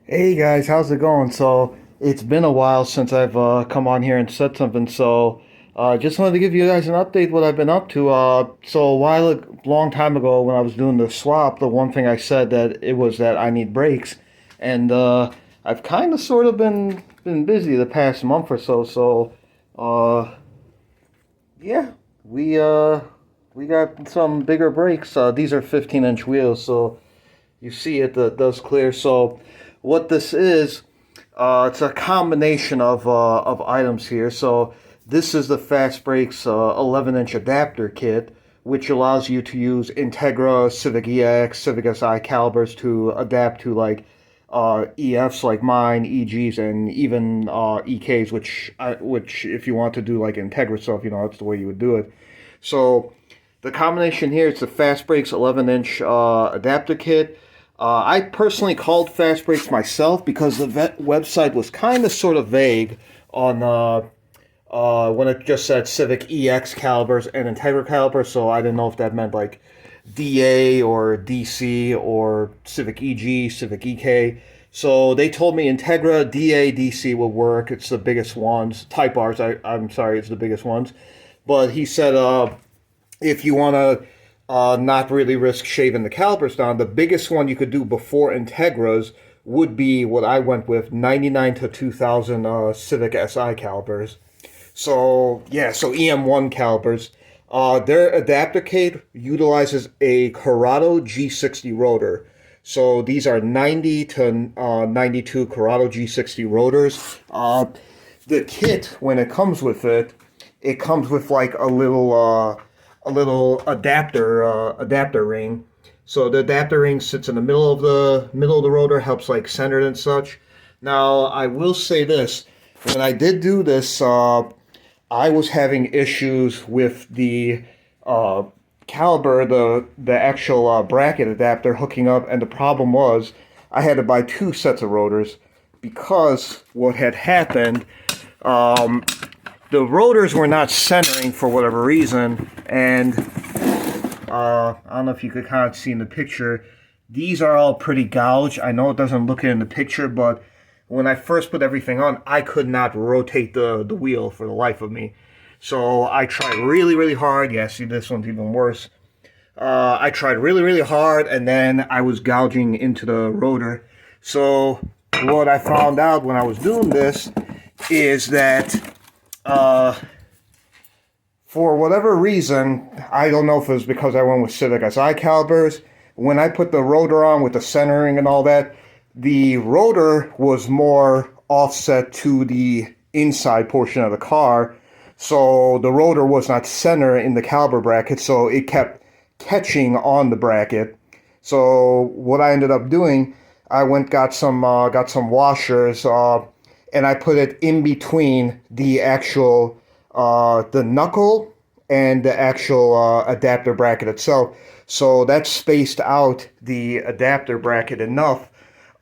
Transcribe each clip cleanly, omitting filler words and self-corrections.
Hey guys, how's it going? So it's been a while since I've come on here and said something. So just wanted to give you guys an update what I've been up to. So a long time ago when I was doing the swap, the one thing I said that it was that I need brakes, and I've kind of sort of been busy the past month or so. So uh, yeah, we uh, we got some bigger brakes. These are 15-inch wheels, so you see it does clear. So what this is, it's a combination of items here. So this is the Fastbrakes 11-inch adapter kit, which allows you to use Integra, Civic Ex, Civic Si calibers to adapt to like EFs like mine, EGs, and even EKs, which if you want to do like Integra stuff, that's the way you would do it. So the combination here is the Fastbrakes 11-inch adapter kit. I personally called Fastbrakes myself because the website was kind of sort of vague on when it just said Civic EX calibers and Integra calibers, so I didn't know if that meant like DA or DC or Civic EG, Civic EK. So they told me Integra, DA, DC will work. It's the biggest ones. Type R's, I'm sorry, it's the biggest ones. But he said if you want to not really risk shaving the calipers down, the biggest one you could do before Integras would be what I went with, 99 to 2000 Civic Si calipers. So, yeah, so EM1 calipers. Their adapter kit utilizes a Corrado G60 rotor. So these are 90 to 92 Corrado G60 rotors. The kit, when it comes with it, it comes with like a little adapter ring. So the adapter ring sits in the middle of the rotor, helps like center it and such. Now I will say this: when I did do this, I was having issues with the caliber, the actual bracket adapter hooking up, and the problem was I had to buy two sets of rotors because what had happened. The rotors were not centering for whatever reason, and I don't know if you could kind of see in the picture. These are all pretty gouged. I know it doesn't look it in the picture, but when I first put everything on, I could not rotate the wheel for the life of me. So I tried really, really hard. Yeah, see, this one's even worse. I tried really, really hard, and then I was gouging into the rotor. So what I found out when I was doing this is that for whatever reason, I don't know if it was because I went with Civic Si calibers, when I put the rotor on with the centering and all that, the rotor was more offset to the inside portion of the car, so the rotor was not center in the caliber bracket, so it kept catching on the bracket. So what I ended up doing, I got some washers, and I put it in between the actual the knuckle and the actual adapter bracket itself. So that spaced out the adapter bracket enough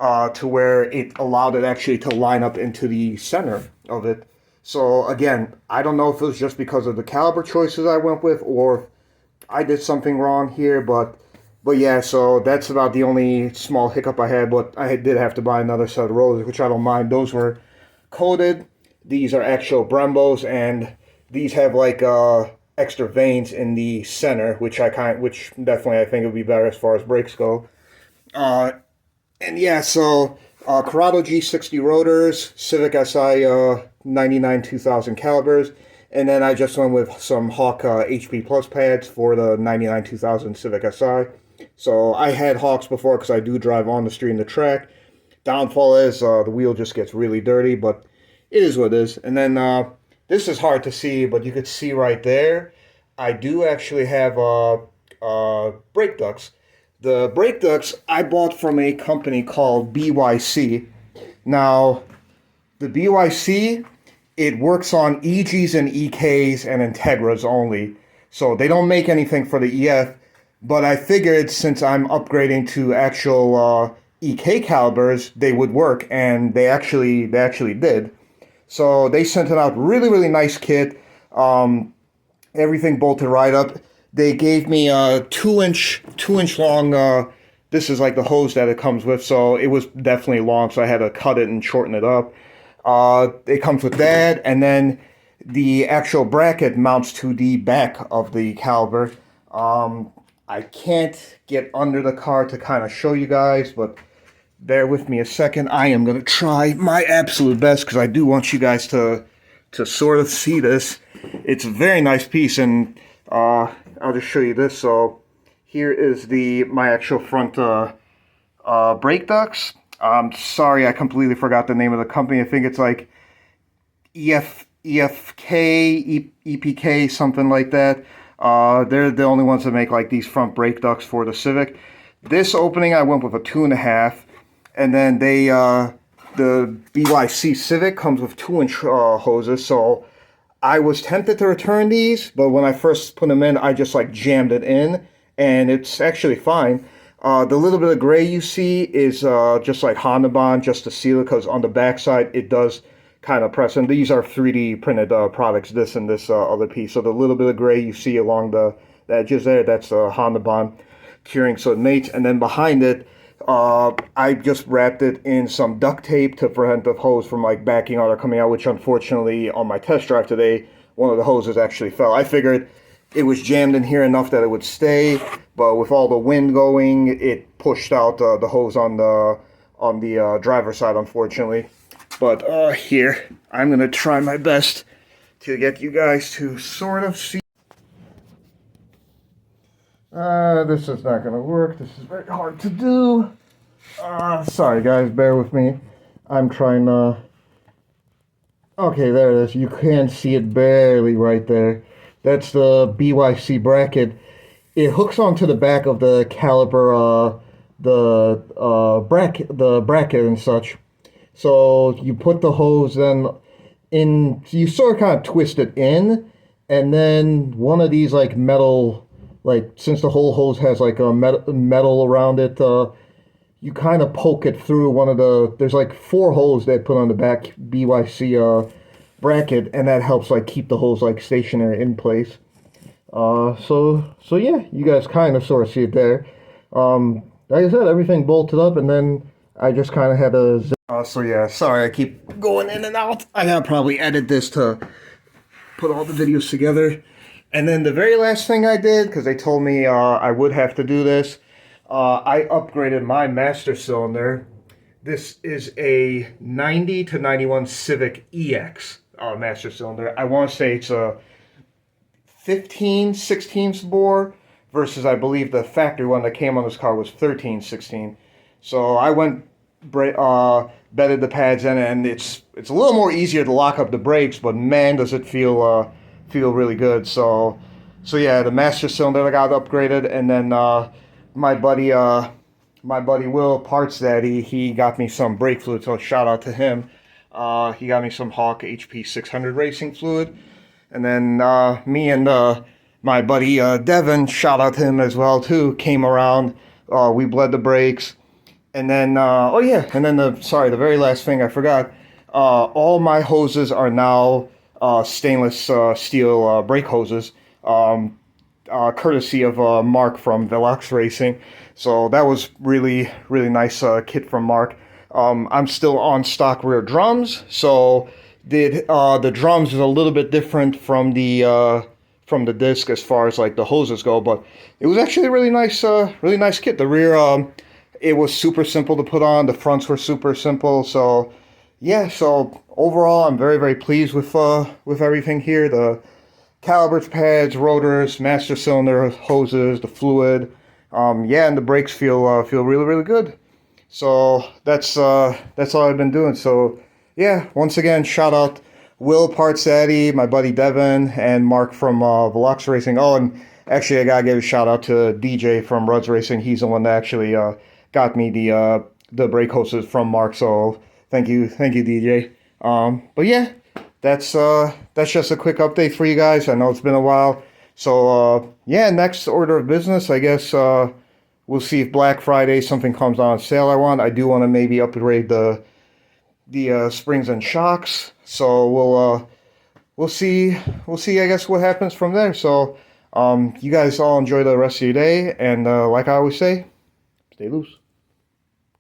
to where it allowed it actually to line up into the center of it. So again, I don't know if it was just because of the caliber choices I went with or if I did something wrong here, but yeah, so that's about the only small hiccup I had, but I did have to buy another set of rotors, which I don't mind. Those were coated. These are actual Brembos, and these have like extra vanes in the center, which definitely I think would be better as far as brakes go. And yeah, so Corrado G60 rotors, Civic Si 99 2000 calibers, and then I just went with some Hawk HP Plus pads for the 99 2000 Civic Si. So I had Hawks before because I do drive on the street and the track. Downfall is the wheel just gets really dirty, but it is what it is. And then this is hard to see, but you could see right there, I do actually have brake ducts. The brake ducts I bought from a company called BYC. Now, the BYC, it works on EGs and EKs and Integras only. So they don't make anything for the EF, but I figured since I'm upgrading to actual EK calibers, they would work, and they actually did. So they sent it out really, really nice kit. Everything bolted right up. They gave me a two inch long this is like the hose that it comes with, so it was definitely long, so I had to cut it and shorten it up. It comes with that, and then the actual bracket mounts to the back of the caliper. I can't get under the car to kind of show you guys, but bear with me a second. I am going to try my absolute best because I do want you guys to sort of see this. It's a very nice piece, and I'll just show you this. So here is my actual front brake ducts. I'm sorry, I completely forgot the name of the company. I think it's like EPK, something like that. They're the only ones that make like these front brake ducts for the Civic. This opening I went with a 2.5, and then the BYC Civic comes with 2-inch hoses. So I was tempted to return these, but when I first put them in, I just like jammed it in, and it's actually fine. The little bit of gray you see is just like Honda Bond, just to seal it, because on the backside it does kind of press. And these are 3D printed products, this and this other piece. So the little bit of gray you see along the edges there, that's Honda Bond curing so it mates. And then behind it, I just wrapped it in some duct tape to prevent the hose from like backing out or coming out, which unfortunately on my test drive today, one of the hoses actually fell. I figured it was jammed in here enough that it would stay, but with all the wind going, it pushed out the hose on the driver's side, unfortunately. But here, I'm going to try my best to get you guys to sort of see. This is not going to work. This is very hard to do. Sorry guys, bear with me. I'm trying to... Okay, there it is. You can see it barely right there. That's the BYC bracket. It hooks onto the back of the caliper, the bracket and such. So you put the hose then in, you sort of kind of twist it in, and then one of these like metal, like since the whole hose has like a metal around it, you kind of poke it through one of there's like 4 holes they put on the back BYC bracket, and that helps like keep the hose like stationary in place. So yeah, you guys kind of sort of see it there. Like I said, everything bolted up, and then I just kind of had to zip. So yeah, sorry I keep going in and out. I gotta probably edit this to put all the videos together. And then the very last thing I did, because they told me I would have to do this, I upgraded my master cylinder. This is a 90 to 91 Civic Ex master cylinder. I want to say it's a 15/16 bore versus I believe the factory one that came on this car was 13/16. So I went bedded the pads in, and it's a little more easier to lock up the brakes, but man, does it feel really good. So yeah, the master cylinder got upgraded, and then my buddy Will Parts Daddy, he got me some brake fluid, so shout out to him. He got me some Hawk HP 600 racing fluid, and then me and my buddy Devin, shout out to him as well too, came around. We bled the brakes. And then, the very last thing I forgot, all my hoses are now stainless steel brake hoses, courtesy of Mark from Valex Racing. So that was really, really nice kit from Mark. I'm still on stock rear drums, so the drums is a little bit different from the disc as far as like the hoses go, but it was actually a really nice kit. The rear, it was super simple to put on. The fronts were super simple. So yeah, so overall I'm very, very pleased with everything here. The calipers, pads, rotors, master cylinder, hoses, the fluid. Yeah, and the brakes feel really, really good. So that's all I've been doing. So yeah, once again, shout out Will Parts Daddy, my buddy Devin, and Mark from Valex Racing. Oh, and actually I gotta give a shout out to DJ from Ruds Racing. He's the one that actually got me the brake hoses from Mark. So thank you DJ. But yeah, that's just a quick update for you guys. I know it's been a while. So yeah, next order of business, I guess we'll see if Black Friday something comes on sale. I do want to maybe upgrade the springs and shocks. So we'll see I guess what happens from there. So you guys all enjoy the rest of your day, and like I always say, Stay loose.